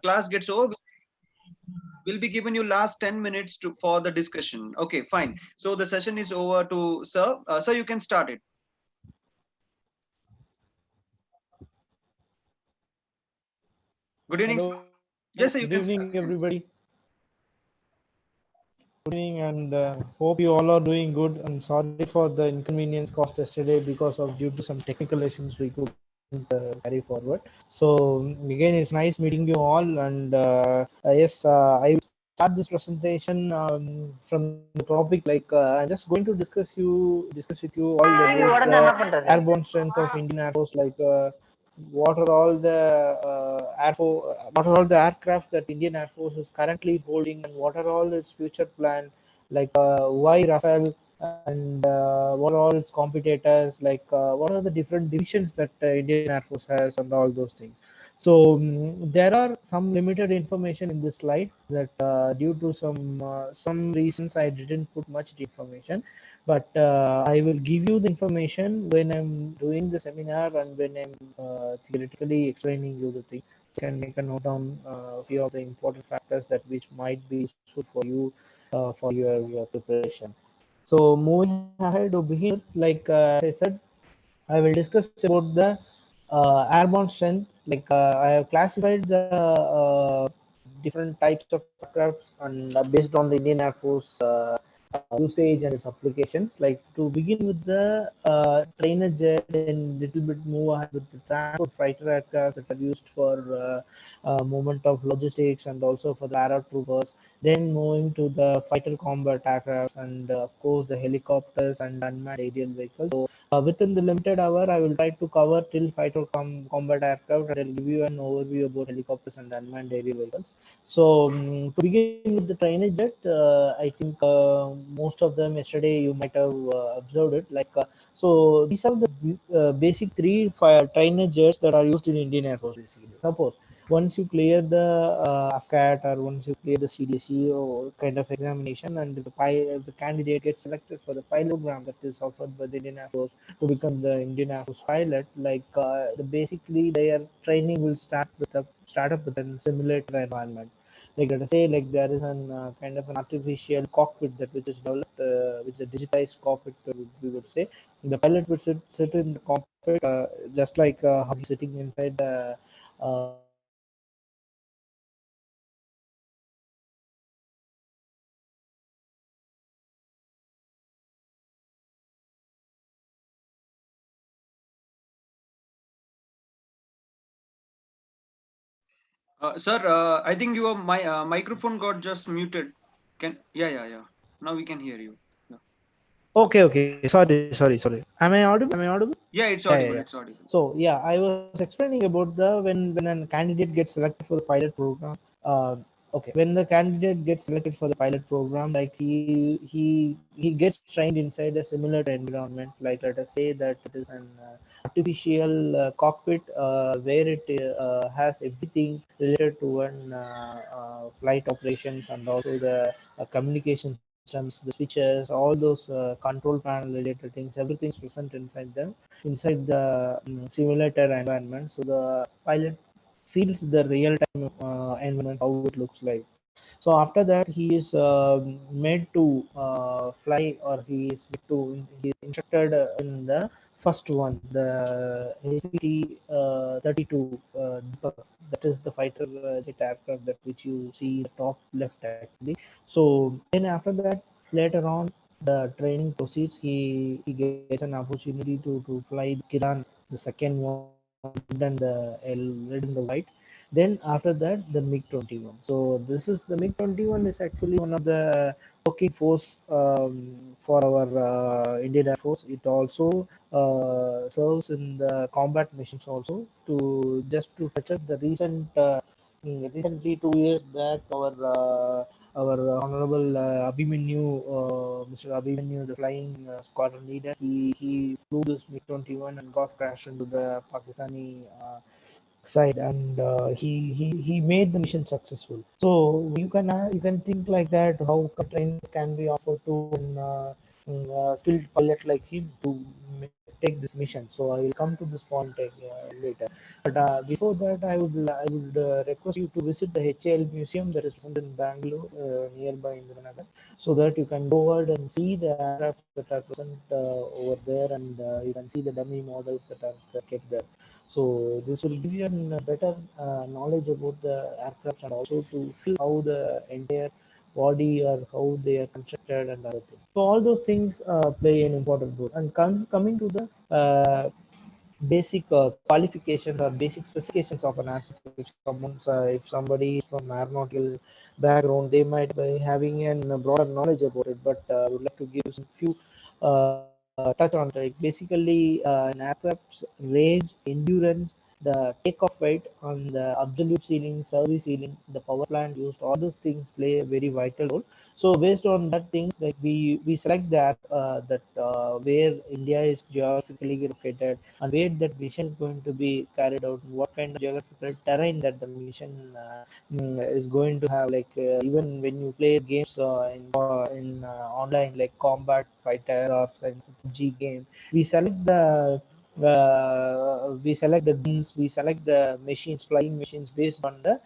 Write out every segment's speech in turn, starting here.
class gets over, we'll be giving you last 10 minutes for the discussion. Okay, fine. So the session is over to sir. Sir, you can start it. Good evening, sir. Hello, Yes, good sir, you can evening, start. You can start. everybody. Good evening, and hope you all are doing good. And sorry for the inconvenience caused yesterday because of due to some technical issues we couldn't carry forward. So again, it's nice meeting you all. And yes, I will start this presentation from the topic like I'm just going to discuss with you all about the airborne strength of Indian Air Force, like. What are all the what are all the aircraft that Indian Air Force is currently holding, and what are all its future plan, like why Rafale, and what are all its competitors, like what are the different divisions that Indian Air Force has, and all those things. So there are some limited information in this slide that due to some reasons I didn't put much information, but I will give you the information when I'm doing the seminar and when I'm theoretically explaining you the thing. You can make a note down a few of the important factors that which might be useful for you for your preparation. So moving ahead to begin with, like as I said, I will discuss about the airborne strength. Like I have classified the different types of aircrafts and based on the Indian Air Force usage and its applications. Like to begin with the trainer jet, then little bit move ahead with the transport fighter aircraft that are used for movement of logistics and also for the paratroopers. Then moving to the fighter combat aircraft and of course the helicopters and unmanned aerial vehicles. So within the limited hour, I will try to cover till fighter combat aircraft, and I'll give you an overview about helicopters and unmanned aerial vehicles. So to begin with the trainer jet, I think most of them yesterday you might have observed it. Like so, these are the basic three fire trainer jets that are used in Indian Air Force. Basically, suppose once you clear the AFCAT or once you clear the CDSE or kind of examination, and if the candidate gets selected for the pilot program that is offered by the Indian Air Force to become the Indian Air Force pilot, like basically their training will start up with a simulator environment. Like let us say, like there is an kind of an artificial cockpit that which is developed, which is a digitized cockpit, we would say. The pilot would sit in the cockpit, just like how he's sitting inside the cockpit, and Sir, I think your microphone got just muted. Can Yeah, yeah, yeah. Now we can hear you. Yeah, okay, sorry. Am I audible? yeah, it's Yeah, audible. yeah. It's audible. So yeah, I was explaining about the when a candidate gets selected for the pilot program. Okay, when the candidate gets selected for the pilot program, like he gets trained inside a similar environment. Like let us say that it is an artificial cockpit where it has everything related to an flight operations and also the communication systems, the switches, all those control panel related things. Everything is present inside them, inside the simulator environment. So the pilot feels the real time environment, how it looks like. So after that, he is made to fly, or he is instructed in the first one, the HPT 32 Deepak. That is the fighter jet aircraft that which you see in the top left actually. So then after that, later on, the training proceeds. He gets an opportunity to fly the Kiran, the second one, the red and the white. Then after that, the MiG-21. So this is the MiG-21 is actually one of the working force for our Indian Air Force. It also serves in the combat missions also, to just to fetch up the recently 2 years back, our honorable Abhimanyu, Mr. Abhimanyu, the flying squadron leader, he flew this MiG-21 and got crashed into the Pakistani side, and he made the mission successful. So you can think like that, how training can be offered to an skilled pilot like him to take this mission. So I will come to this point later. But before that, I would request you to visit the HAL museum that is present in Bangalore, nearby Indiranagar, so that you can go forward and see the aircraft that are present over there, and you can see the dummy models that are kept there. So this will give you a better knowledge about the aircraft, and also to feel how the entire body or how they are constructed and other things. So all those things play an important role. And coming to the basic qualifications or basic specifications of an aircraft, which comes if somebody is from aeronautical background, they might be having a broader knowledge about it. But I would like to give some few touch on it. Like basically, an aircraft's range, endurance, the takeoff weight, on the absolute ceiling, service ceiling, the power plant used, all those things play a very vital role. So based on that things, like we select that where India is geographically located, and where that mission is going to be carried out, what kind of geographical terrain that the mission is going to have. Like even when you play games in online, like combat fighter or G game, we select the guns, we select the machines, flying machines, based on the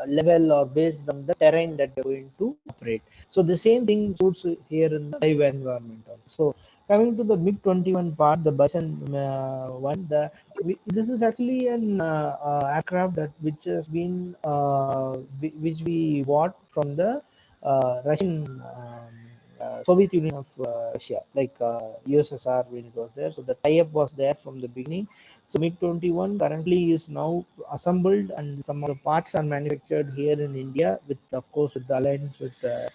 level or based on the terrain that you're going to operate. So the same thing suits here in the live environment also. So coming to the MiG-21 part, the Bison one, this is actually an aircraft that which has been which we bought from the Russian Soviet Union of Russia, like USSR when it was there. So the tie-up was there from the beginning. So MiG-21 currently is now assembled, and some of the parts are manufactured here in India, with of course with the alliance with the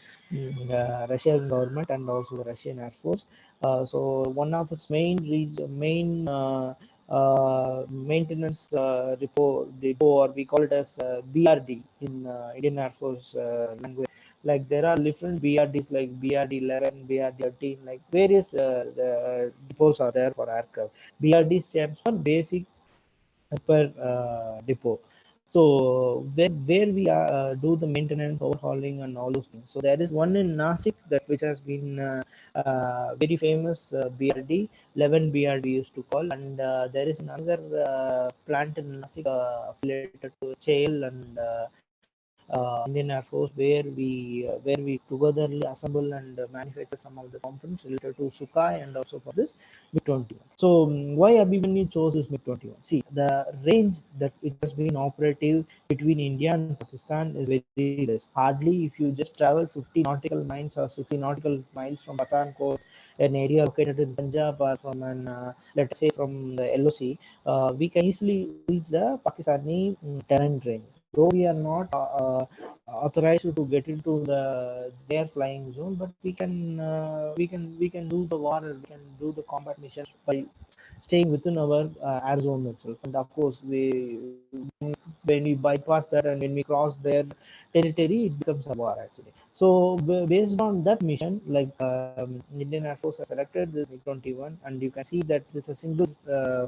Russian government and also the Russian Air Force. So one of its main maintenance depot, or we call it as BRD in Indian Air Force language. Like there are different BRDs, like BRD 11, BRD 13, like various depots are there for aircraft. BRD stands for basic per depot. So where we do the maintenance, overhauling, and all those things. So there is one in Nasik, that which has been very famous, BRD 11 BRD used to call, and there is another plant in Nasik affiliated to HAL and Indian Air Force, where we togetherly assemble and manufacture some of the components related to Sukhoi and also for this MiG-21. So why Abhimanyu chose this MiG-21? See, the range that it has been operative between India and Pakistan is very less. Hardly, if you just travel 50 nautical miles or 60 nautical miles from Pathankot, an area located in Punjab, or from let's say from the LOC, we can easily reach the Pakistani terrain range. Though we are not authorized to get into their flying zone, but we can do the war, we can do the combat missions by staying within our air zone itself. And of course, when we bypass that and when we cross their territory, it becomes a war actually. So based on that mission, like Indian Air Force has selected the MiG-21, and you can see that this is a single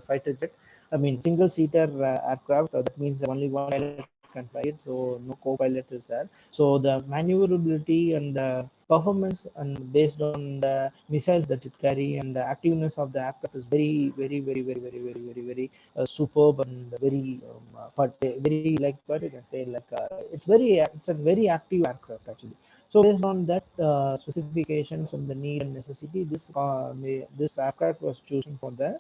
fighter jet. I mean, single seater aircraft. That means only one pilot can fly it, so no co-pilot is there. So the maneuverability and the performance, and based on the missiles that it carry and the activeness of the aircraft, is very superb, and very but very, like what you can say, like it's a very active aircraft actually. So based on that specifications and the need and necessity, this aircraft was chosen for the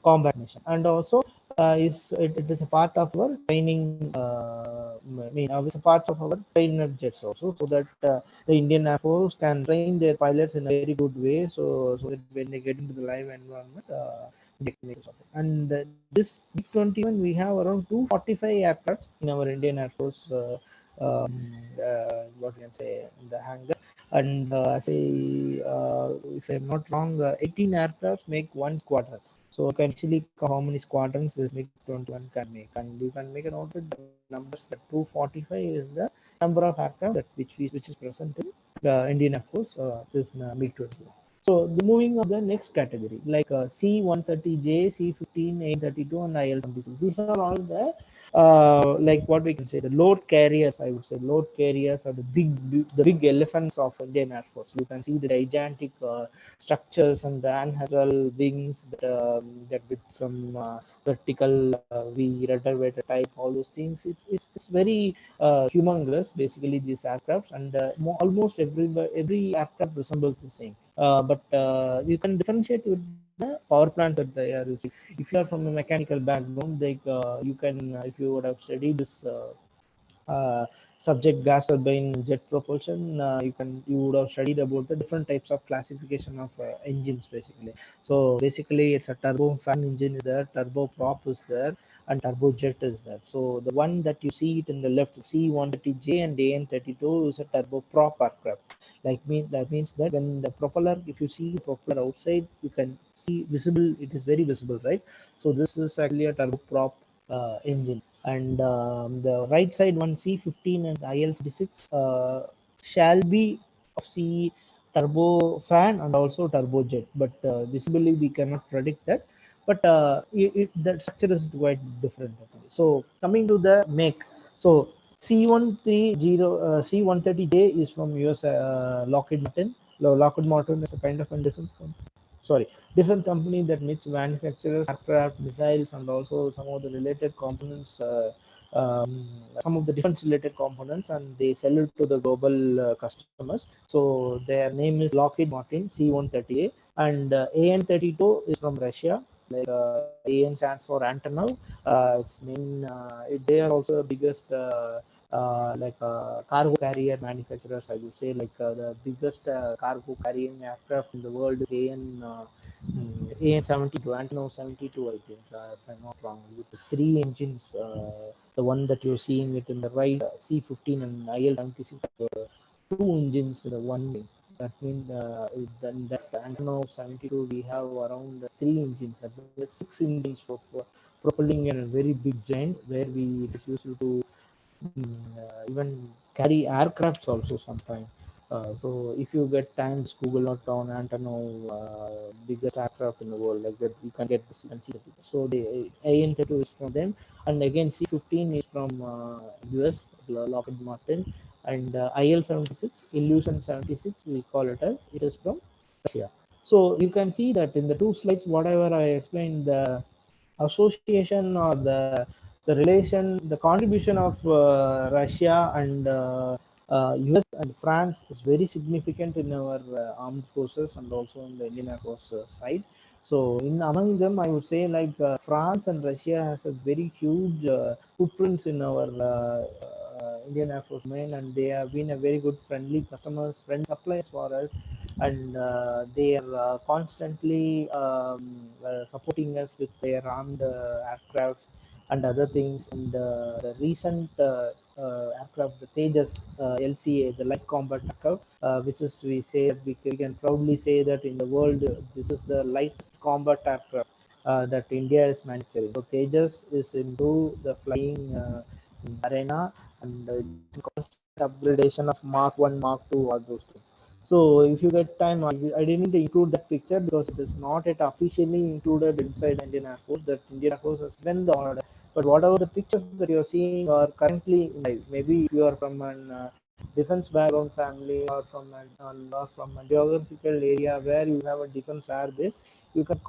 combat mission. And also it is a part of our training, it's a part of our trainer jets also, so that the Indian Air Force can train their pilots in a very good way, so that when they get into the live environment, they can make something. And this MiG-21, we have around 245 aircraft in our Indian Air Force, what we can say, in the hangar. And if I'm not wrong, 18 aircraft make one squadron. So you can actually count how many squadrons this MiG-21 can make, and you can make a note of the numbers. That 245 is the number of aircraft which is present in the Indian Air Force, this MiG-21. moving on the next category, like C-130J, C-15, A-32, and IL-76. These are all the like what we can say, the load carriers. I would say load carriers are the big elephants of Indian Air Force. You can see the gigantic structures and the anheural wings that with some vertical V rudder weighted type, all those things. It's very humongous. Basically, these aircrafts, and almost every aircraft resembles the same. But you can differentiate with the power plants that they are using. If you are from a mechanical background, like you can, if you would have studied this subject, gas turbine jet propulsion, you would have studied about the different types of classification of engines basically. So basically it's a turbo fan engine is there, turboprop is there, and turbojet is there. So the one that you see it in the left, C-130J and AN-32, is a turboprop aircraft. That means that when the propeller, if you see the propeller outside, you can see visible, it is very visible, right? So this is actually a turboprop engine. And the right side one, C-15 and IL-76 shall be of C turbo fan and also turbojet, but visibly we cannot predict that. But the structure is quite different. So coming to the make, so C-130J is from US Lockheed Martin. Lockheed Martin is a kind of a defense company that makes manufactures aircraft, missiles, and also some of the related components, some of the defense related components, and they sell it to the global customers. So their name is Lockheed Martin C-130A, and AN-32 is from Russia. Like AN stands for Antonov. They are also the biggest cargo carrier manufacturers, I would say. Like the biggest cargo carrying aircraft in the world is AN-72, Antonov 72, I think, if I'm not wrong, with the three engines. The one that you're seeing it in the right, C-15 and IL-76, two engines in the one wing. That means then that Antonov 72, we have around three engines. That means six engines for propelling in a very big giant, where it is used to even carry aircrafts also sometimes. So if you get time, just Google out on Antonov, biggest aircraft in the world, like that you can get this, you can see it. So the AN-32 is from them, and again C-15 is from US Lockheed Martin, and IL-76, Illusion 76, we call it as, it is from Russia. So you can see that in the two slides, whatever I explained, the association or the relation, the contribution of Russia and US and France is very significant in our armed forces and also in the Indian Air Force side. So in among them, I would say like France and Russia has a very huge footprints in our Indian Air Force main, and they have been a very good friendly customers, friend suppliers for us, and they are constantly supporting us with their armed aircraft and other things. And the recent aircraft, the Tejas LCA, the light combat aircraft, which is we can proudly say that in the world this is the lightest combat aircraft that India is manufacturing. So Tejas is into the flying arena, and it is in constant upgradation of Mark 1, Mark 2, all those things. So if you get time, I didn't include that picture because it is not yet officially included inside Indian Air Force, that Indian Air Force has given the order. But whatever the pictures that you're seeing are currently live. Maybe if you are from an defense background family, or from a geographical area where you have a defense air base, you can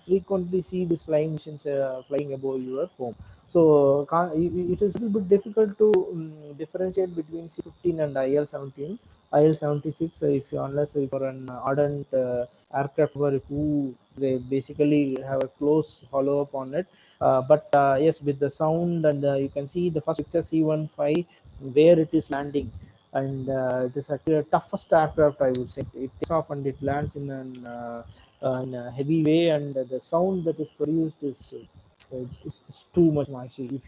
frequently see these flying machines flying above your home. So it is a little bit difficult to differentiate between C-15 and IL-17. IL-76, if you, unless if you're an ardent aircraft who they basically have a close follow up on it. But yes, with the sound, and you can see the first picture C-15 where it is landing, and it is actually the toughest aircraft, I would say. It takes off and it lands in a heavy way, and the sound that is produced is it's too much noisy if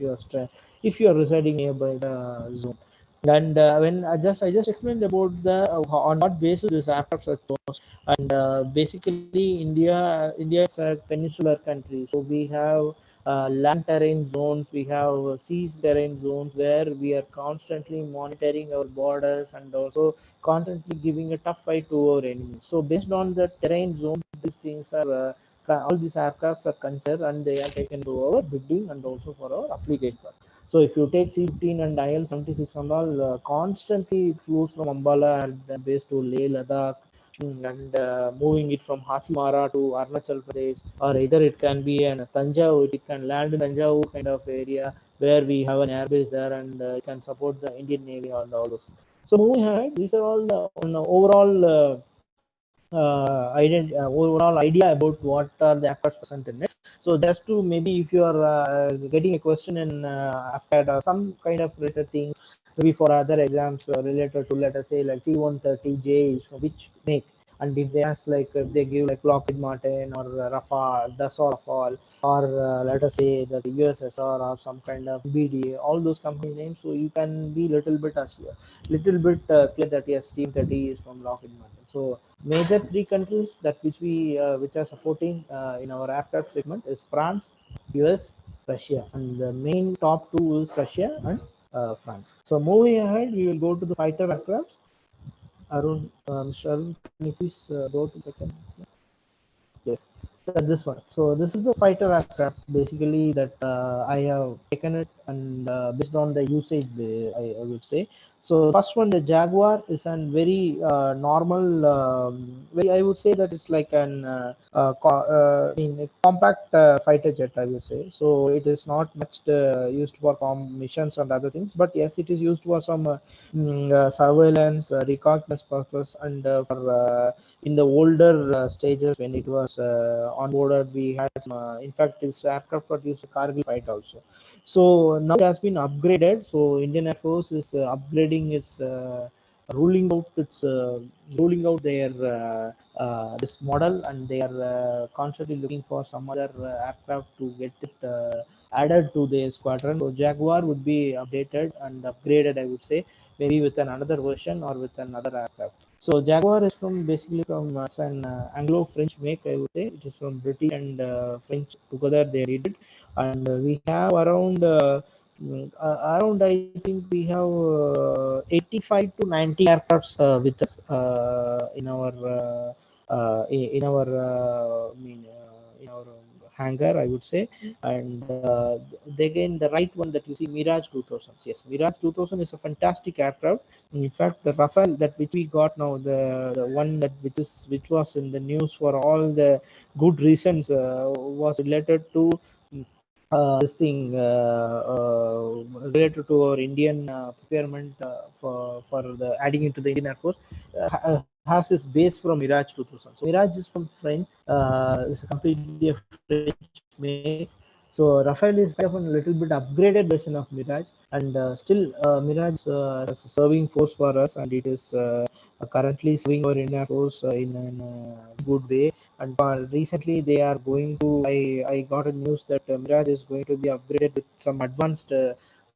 you are residing nearby the zone. And when I just explained about the on what basis these aircrafts are chosen. And basically India is a peninsular country, so we have land terrain zones, we have sea terrain zones where we are constantly monitoring our borders and also constantly giving a tough fight to our enemies. So based on the terrain zone, these things are all these aircrafts are considered and they are taken to our bidding and also for our application. So if you take C-15 and IL-76 and all, constantly it flows from Ambala and base to Leh, Ladakh, and moving it from Hasimara to Arunachal Pradesh, or either it can be an Tanjavur, it can land in Tanjavur kind of area where we have an airbase there and it can support the Indian Navy and all those. So moving ahead, these are all the overall overall idea about what are the aircrafts present in it. So just to maybe if you are getting a question in after some kind of related things, maybe for other exams related to, let us say, like C-130J is which make, and if they ask like if they give like Lockheed Martin or Rafale, Dassault Rafale, or let us say that USSR or some kind of BDA, all those company names, so you can be little bit as little bit clear that yes, C-30 is from Lockheed Martin. So major three countries that which are supporting in our aircraft segment is France, US, Russia, and the main top two is Russia and France. So moving ahead, we will go to the fighter aircraft. Arun, Mr. Arun, can you please go to the second? Yes, this one. So this is the fighter aircraft basically that I have taken it, and based on the usage, I would say. So first one, the Jaguar is a very normal, very, I would say that it's like an I mean, a compact fighter jet, I would say. So it is not much used for missions and other things, but yes, it is used for some surveillance, reconnaissance purpose, and for in the older stages when it was onboarded, we had some, in fact, this aircraft was used to Kargil fight also. So now it has been upgraded. So Indian Air Force is upgrading its ruling out their this model, and they are constantly looking for some other aircraft to get it added to their squadron. So Jaguar would be updated and upgraded, I would say, maybe with another version or with another aircraft. So Jaguar is from basically from it's an Anglo-French make, I would say. It is from British and French together they did it, and we have around I think we have 85 to 90 aircrafts with us in our in our hangar, I would say. And again, the right one that you see, Mirage 2000. Yes, Mirage 2000 is a fantastic aircraft. In fact, the Rafale that which we got now, the one that which was in the news for all the good reasons, was related to this thing related to our Indian procurement for the adding into the Indian Air Force, has its base from Mirage 2000. So Mirage is from French. It's a completely a French make. So Rafale is kind of a little bit upgraded version of Mirage, and still Mirage is a serving force for us, and it is currently serving our Indian Air Force in a good way. And recently they are going to, I got a news that Mirage is going to be upgraded with some advanced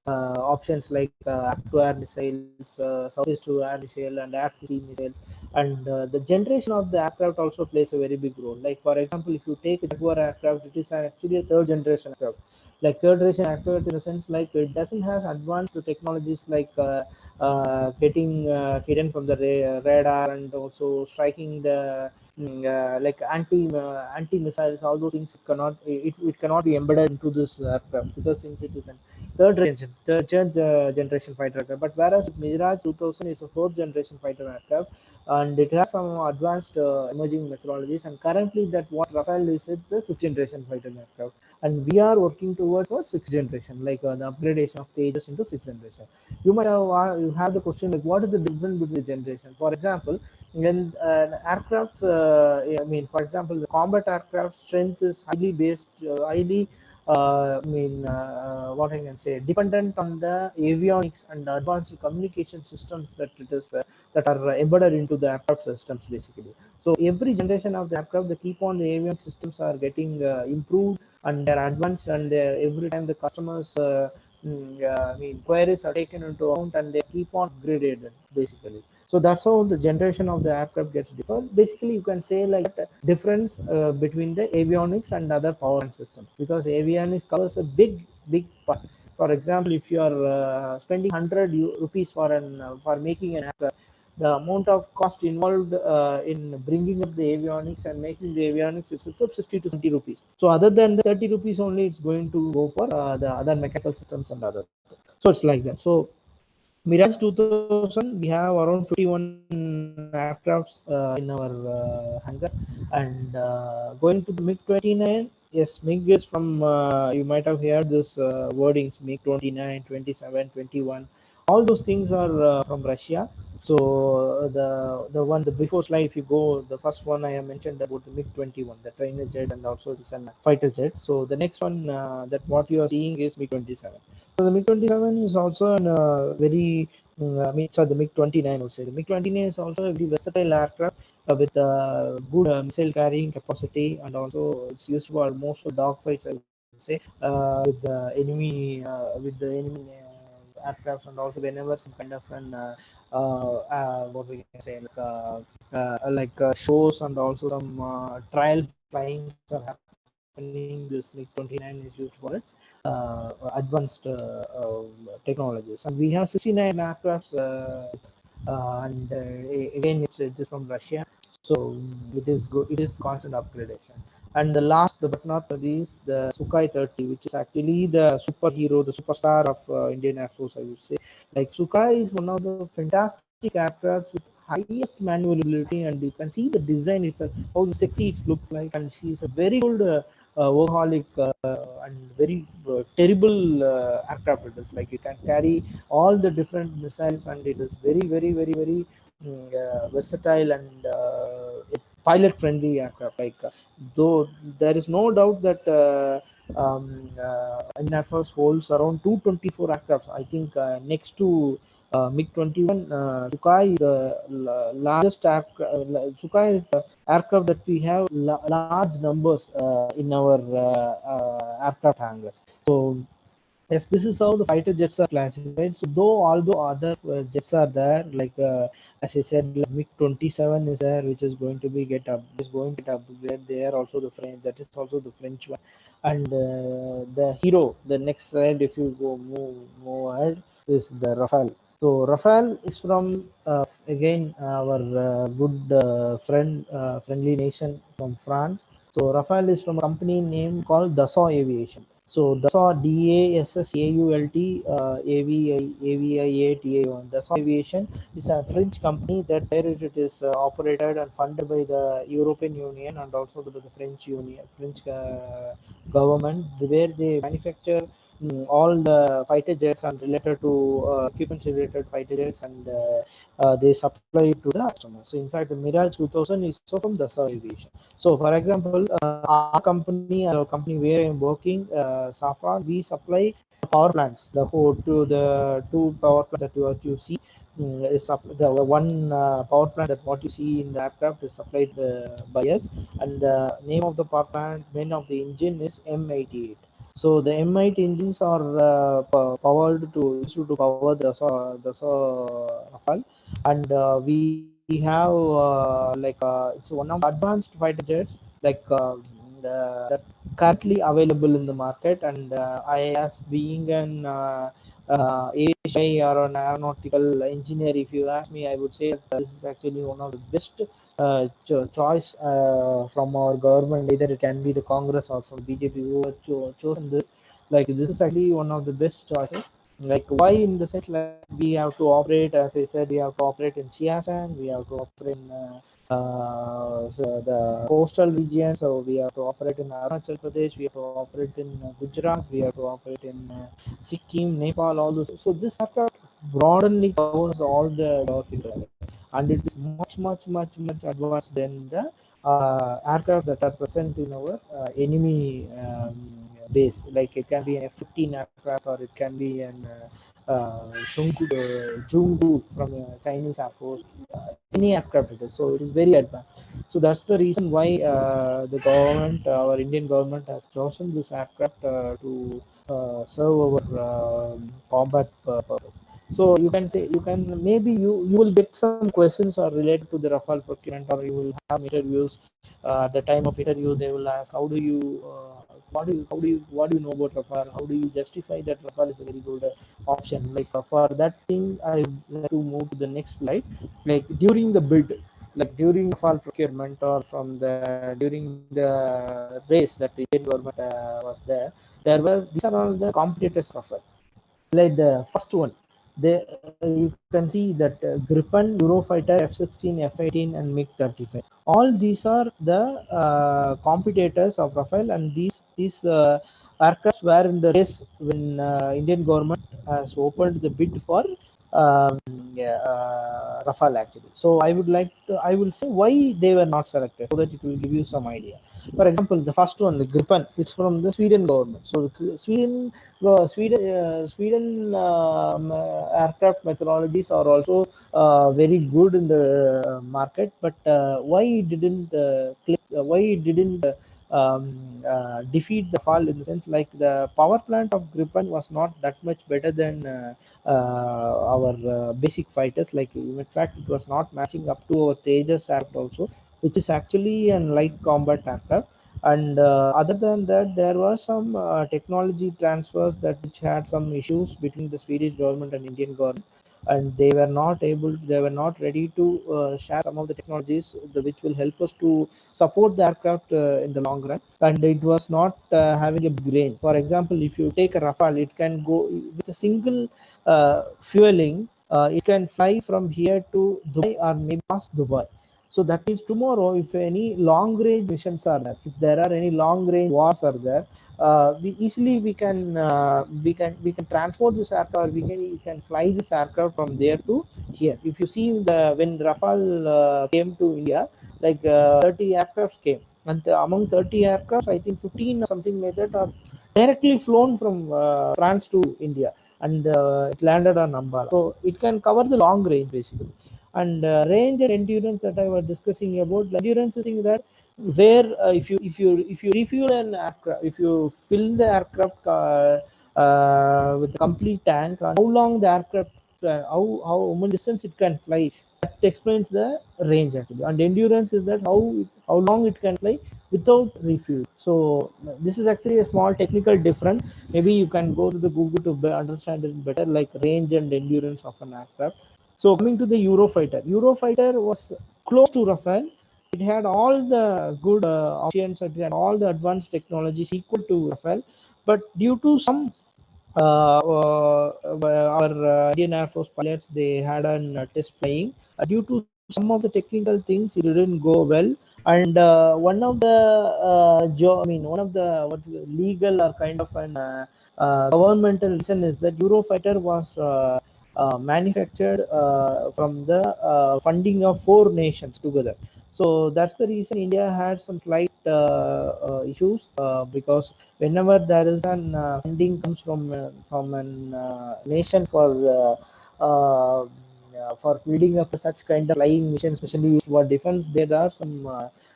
options like air-to-air missiles, surface-to-air missile, and air-to-sea missiles. And the generation of the aircraft also plays a very big role. Like for example, if you take a Jaguar aircraft, it is actually a third generation aircraft. Like third generation aircraft in the sense like it doesn't have advanced technologies like getting hidden from the radar, and also striking the like anti missiles, all those things. It cannot be embedded into this aircraft because since it is an third generation fighter aircraft. But whereas Mirage 2000 is a fourth generation fighter aircraft, and it has some advanced emerging methodologies. And currently, that what Rafale is, it's a fifth generation fighter aircraft, and we are working towards for sixth generation, like the upgradation of Tejas into sixth generation. You have the question like, what is the difference between the generation? For example, when aircraft, I mean, for example, the combat aircraft strength is highly based, what I can say, dependent on the avionics and advanced communication systems that it is that are embedded into the aircraft systems basically. So every generation of the aircraft, they keep on the avionics systems are getting improved, and they're advanced, and every time the customers queries are taken into account, and they keep on upgraded basically. So that's how the generation of the aircraft gets different. Basically, you can say like difference between the avionics and other power systems, because avionics covers a big part. For example, if you are spending 100 rupees for for making an aircraft, the amount of cost involved in bringing up the avionics and making the avionics is 60 to 70 rupees. So other than the 30 rupees only, it's going to go for the other mechanical systems and other. So it's like that. So Mirage 2000, we have around 51 aircrafts in our hangar. And going to the MiG-29, yes, MiG is from, you might have heard this wordings, MiG-29, 27, 21. All those things are from Russia. So the one, the before slide, if you go, the first one I have mentioned about the MiG-21, the trainer jet, and also this and fighter jet. So the next one that what you are seeing is MiG-27. So the MiG-27 is also an very, sorry, the MiG-29, I would say. The MiG-29 is also a very versatile aircraft with good missile carrying capacity, and also it's used for most of dogfights, I would say, with the enemy aircrafts, and also whenever some kind of an what we can say, shows and also some trial flyings are happening. This MiG-29 is used for its advanced technologies, and we have 69 aircrafts, and again it is from Russia, so it is good. It is constant upgradation. And the last but not the least, the Sukhoi 30, which is actually the superhero, the superstar of Indian Air Force, I would say. Like Sukhoi is one of the fantastic aircrafts with highest maneuverability, and you can see the design itself, how sexy it looks like. And she's a very good workaholic and very terrible aircraft. It is like you can carry all the different missiles, and it is very versatile and pilot friendly aircraft. Like though there is no doubt that Indian Air Force holds around 224 aircrafts. I think next to MiG-21, Sukhoi, the largest aircraft. Sukhoi is the aircraft that we have large numbers in our aircraft hangars. So yes, this is how the fighter jets are classified. So although other jets are there, like as I said, like MiG-27 is there, which is going to be get upgraded. They are also the French. That is also the French one. And the hero, the next slide, if you go move ahead, is the Rafale. So Rafale is from again our good friendly nation from France. So Rafale is from a company name called Dassault Aviation. So Dassault, DASSAULT, AVIATA1. Dassault Aviation is a French company that where it is operated and funded by the European Union, and also by the French government, where they manufacture all the fighter jets and related to equipments related fighter jets, and they supply it to the customers. So in fact, the Mirage 2000 is also from Dassault Aviation. So for example, our company, the company where I'm working, Safran, we supply power plants, the two power plants that you see. Is the one power plant that what you see in the aircraft is supplied by us, and the name of the power plant, name of the engine is M88. So the M8 engines are powered to used to power the Rafale, and we have it's one of the advanced fighter jets, like that currently available in the market. And I, as being an aviation or an aeronautical engineer, if you ask me, I would say that this is actually one of the best choice from our government. Either it can be the Congress or from BJP who have chosen this. Like this is actually one of the best choices. Like why, in the sense, like we have to operate, as I said, we have to operate in Siachen, we have to operate in so the coastal region. So we have to operate in Arunachal Pradesh, we have to operate in Gujarat, we have to operate in Sikkim, Nepal, all those. So this aircraft broadly covers all the geographical area, and it is much advanced than the aircraft that are present in our enemy base. Like it can be an F-15 aircraft, or it can be an Zhonggu from Chinese Air Force, any aircraft it is. So it is very advanced. So that's the reason why the government, our Indian government, has chosen this aircraft to serve our combat purpose. So you can say, you can, maybe you will get some questions are related to the Rafale procurement, or you will have interviews. At the time of interview, they will ask, how do you what do you know about Rafale? How do you justify that Rafale is a very good option? Like for that thing, I would like to move to the next slide. Like during the bid, like during Rafale procurement, or from the during the race that the Indian government was there were, these are all the competitors of it. Like the first one, they, you can see that Gripen, Eurofighter, F-16, F-18, and MiG-35. All these are the competitors of Rafale, and these aircrafts were in the race when Indian government has opened the bid for yeah, Rafale actually. So I will say why they were not selected, so that it will give you some idea. For example, the first one, the Gripen, it's from the Sweden government. So Sweden aircraft methodologies are also very good in the market, but why it didn't click? Why it didn't defeat the fall, in the sense like the power plant of Gripen was not that much better than our basic fighters. Like in fact, it was not matching up to our Tejas aircraft also, which is actually a light combat aircraft. And other than that, there was some technology transfers that which had some issues between the Swedish government and Indian government, and they were not ready to share some of the technologies which will help us to support the aircraft in the long run. And it was not having a big range. For example, if you take a Rafale, it can go with a single fueling. It can fly from here to Dubai, or maybe past Dubai. So that means tomorrow, if any long range missions are there, if there are any long range wars are there, we can transport this aircraft. We can fly this aircraft from there to here. If you see when Rafale came to India, like 30 aircrafts came, and among 30 aircrafts, I think 15 or something like that are directly flown from France to India, and it landed on Ambala. So it can cover the long range basically. And range and endurance that I was discussing about, the endurance is thing that where if you refuel an aircraft, if you fill the aircraft with a complete tank, and how long the aircraft how much distance it can fly, that explains the range actually. And endurance is that how long it can fly without refuel. So this is actually a small technical difference. Maybe you can go to the Google to understand it better, like range and endurance of an aircraft. So coming to the Eurofighter was close to Rafale. It had all the good options, it had all the advanced technologies equal to Rafale, but due to some our Indian Air Force pilots, they had a test flying. Due to some of the technical things, it didn't go well. And one of the one of the legal or kind of an governmental reason is that Eurofighter was manufactured from the funding of 4 nations together. So that's the reason India had some slight issues because whenever there is an funding comes from an nation for building up such kind of flying missions, especially used for defense, there are some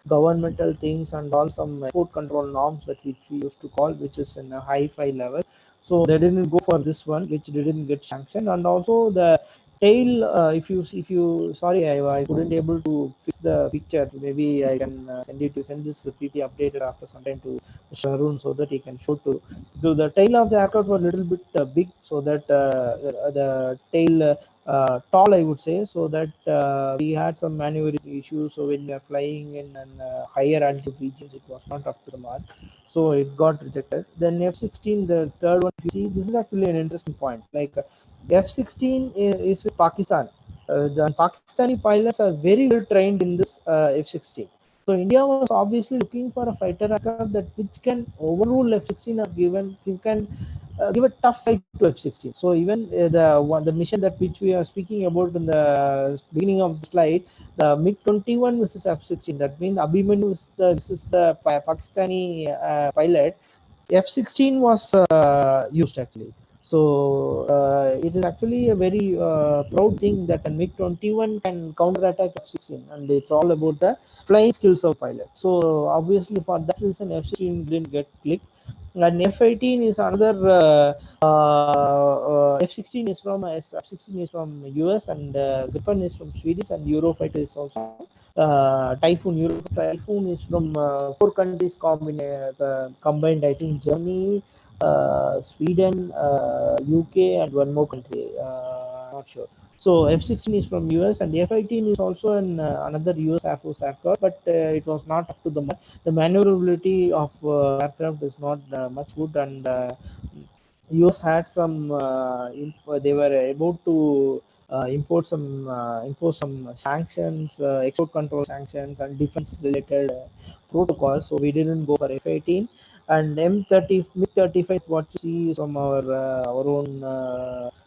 governmental things and all some export control norms that which we used to call, which is in a high-fi level. So they didn't go for this one, which didn't get sanctioned. And also the tail, if you sorry, I couldn't able to fix the picture. Maybe I can send this pp updated after some time to Mr. Arun, so that he can show to the tail of the aircraft was a little bit big, so that the tail tall, I would say, so that we had some maneuverability issues. So when we are flying in an higher altitude regions, it was not up to the mark, so it got rejected. Then F-16, the third one, if you see, this is actually an interesting point. Like F-16 is with Pakistan. The Pakistani pilots are very well trained in this F-16. So India was obviously looking for a fighter aircraft that which can overrule F-16 or can give a tough fight to F-16. So even the mission that which we are speaking about in the beginning of the slide, the MiG-21 versus F-16. That means Abhimanyu is the Pakistani pilot. F-16 was used actually. So it is actually a very proud thing that a MiG-21 can counterattack F-16, and it's all about the flying skills of pilot. So obviously for that reason, F-16 didn't get clicked. And F-18 is another. F-16 is from F-16 is from US, and Gripen is from Swedish, and Eurofighter is also Typhoon. Typhoon is from four countries combined. I think Germany, Sweden, UK, and one more country. Not sure. So F-16 is from US, and F-18 is also another US Air Force aircraft, but it was not up to the mark. The maneuverability of aircraft is not much good, and US had some. They were about to impose some sanctions, export control sanctions, and defense related protocols. So we didn't go for F-18 and M30 MiG-35. What you see is from our own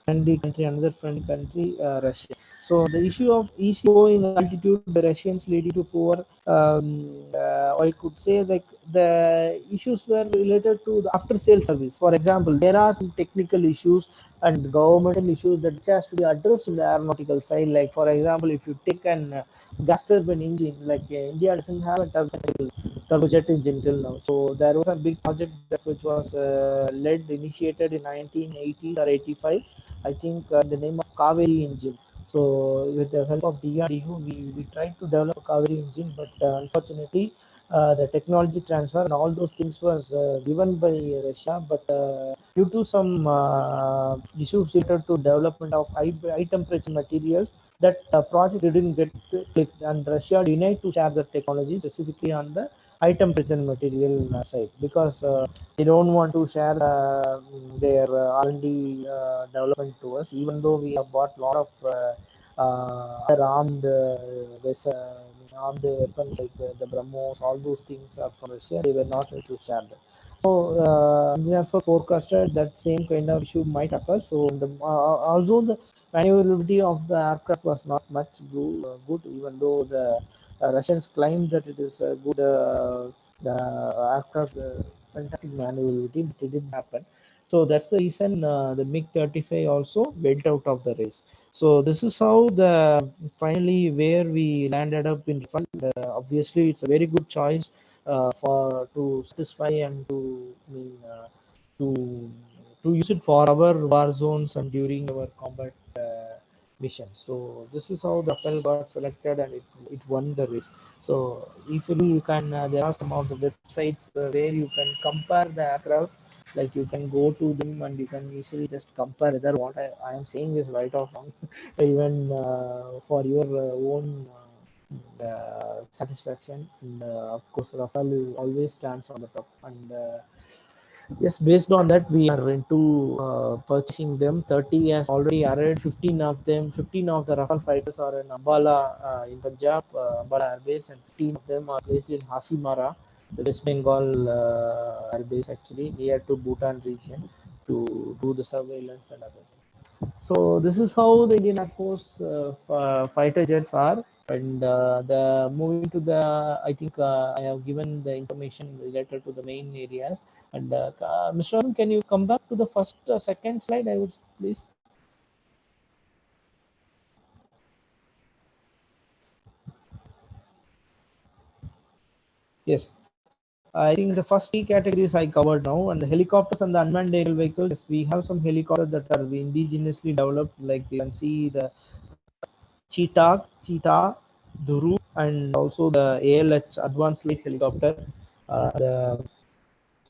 friendly country, another friendly country, Russia. So the issue of easy going altitude, the Russians leading to poor. I could say like the issues were related to the after sale service. For example, there are some technical issues and governmental issues that which has to be addressed in the aeronautical side. Like for example, if you take an gas turbine engine, like India doesn't have a turbojet engine till now. So there was a big project that which was initiated in 1980 or 85. I think the name of Kaveri engine. So with the help of DRDO, we tried to develop a Kaveri engine, but unfortunately, the technology transfer and all those things was given by Russia, but due to some issues related to development of high temperature materials, that project didn't get clicked, and Russia denied to share the technology specifically on the high temperature material side, because they don't want to share their R&D development to us, even though we have bought a lot of other armed weapons like the BrahMos. All those things are from Russia. They were not able to share that. So therefore forecasted that same kind of issue might occur. So also the maneuverability of the aircraft was not much good, even though the Russians claimed that it is a good aircraft, fantastic maneuverability, but it didn't happen. So that's the reason the MiG-35 also went out of the race. So this is how the finally where we landed up in Rafale. Obviously, it's a very good choice for to satisfy and to to to use it for our war zones and during our combat mission. So this is how the Rafale got selected, and it won the race. So if you can, there are some of the websites where you can compare the aircraft. Like you can go to them and you can easily just compare whether what I am saying is right or wrong, even for your own satisfaction. And of course, Rafale always stands on the top. And yes, based on that, we are into purchasing them. 30 has already arrived. 15 of them, 15 of the Rafale fighters are in Ambala in Punjab, Ambala Air Base, and 15 of them are placed in Hasimara, the West Bengal Air Base, actually near to Bhutan region, to do the surveillance and other things. So this is how the Indian Air Force fighter jets are. And the moving to the, I think I have given the information related to the main areas. And Mr. Arun, can you come back to the second slide? I would please. Yes. I think the first three categories I covered now, and the helicopters and the unmanned aerial vehicles. Yes, we have some helicopters that are indigenously developed, like you can see the Cheetah, Duru, and also the ALH Advanced Light Helicopter,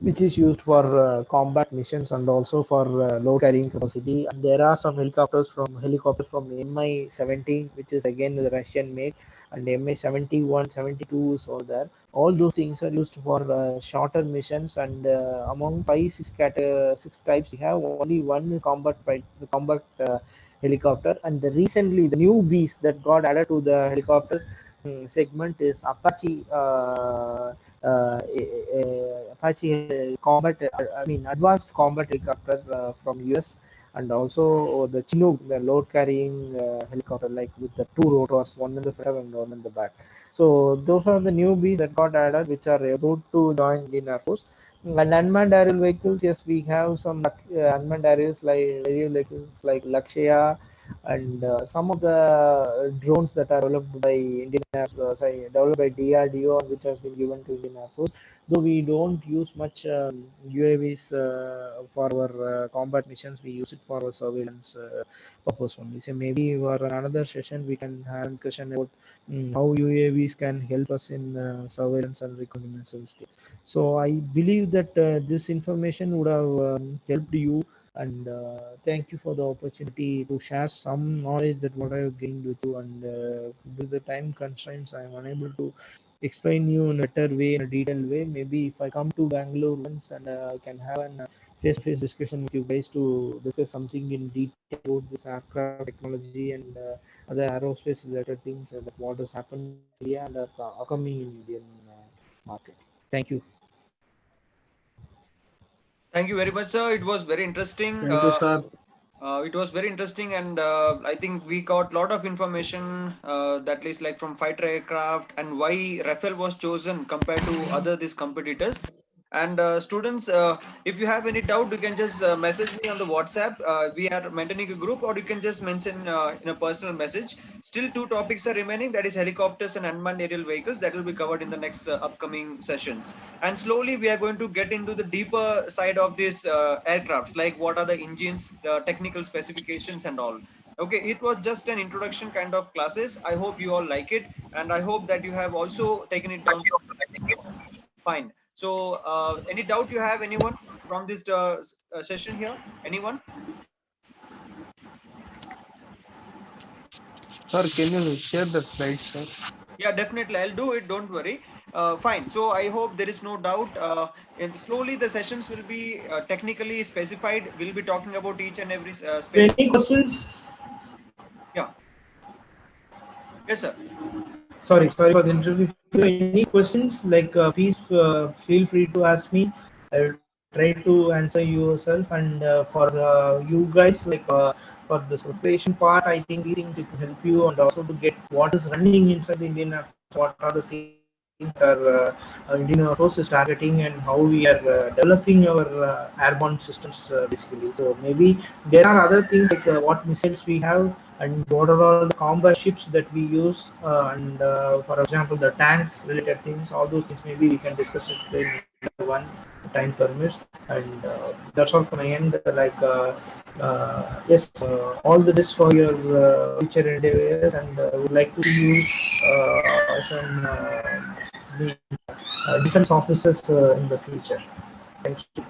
which is used for combat missions and also for load carrying capacity. And there are some helicopters from Mi-17, which is again the Russian made, and Mi-71, 72 is all there. All those things are used for shorter missions. And among six types we have, only one is combat helicopter. And recently the new beast that got added to the helicopters segment is Apache. Apache combat, I mean advanced combat helicopter from US, and also the Chinook, the load carrying helicopter, like with the two rotors, one in the front and one in the back. So those are the newbies that got added, which are about to join Indian Air Force. And unmanned aerial vehicles, yes, we have some unmanned aerial vehicles like Lakshya, and some of the drones that are developed by Indian Air Force, developed by DRDO, which has been given to Indian Air Force. though we don't use much UAVs for our combat missions, we use it for our surveillance purpose only. So maybe for another session we can have a discussion about how UAVs can help us in surveillance and reconnaissance things. So I believe that this information would have helped you, and thank you for the opportunity to share some knowledge that what I have gained with you. And due to the time constraints, I am unable to explain you in a better way, in a detailed way. Maybe if I come to Bangalore once and I can have a face-to-face discussion with you guys to discuss something in detail about this aircraft technology and other aerospace related things that what has happened in India and are upcoming in Indian market. Thank you. Thank you very much, sir. It was very interesting. Thank you, sir. It was very interesting, and I think we got a lot of information that is like from fighter aircraft and why Rafale was chosen compared to other these competitors. And students, if you have any doubt, you can just message me on the WhatsApp. We are maintaining a group, or you can just mention in a personal message. Still, two topics are remaining. That is helicopters and unmanned aerial vehicles. That will be covered in the next upcoming sessions. And slowly, we are going to get into the deeper side of these aircrafts, like what are the engines, the technical specifications, and all. Okay, it was just an introduction kind of classes. I hope you all like it, and I hope that you have also taken it down. Fine. So, any doubt you have, anyone from this session here? Anyone? Sir, can you share the slides, sir? Yeah, definitely. I'll do it. Don't worry. Fine. So I hope there is no doubt. And slowly the sessions will be technically specified. We'll be talking about each and every specific. Any questions? Yeah. Yes, sir. Sorry for the interview. If you have any questions, like please feel free to ask me. I will try to answer yourself. And for you guys, like for this preparation part, I think these things it will help you, and also to get what is running inside the Indian Air Force, what are the things that Indian Air Force is targeting, and how we are developing our airborne systems basically. So maybe there are other things like what missiles we have and what are all the combat ships that we use, and for example the tanks related things, all those things maybe we can discuss it in another one time permits. And that's all from my end. Like yes, all the best for your future endeavors, and I would like to see you as an the defense officers in the future. Thank you.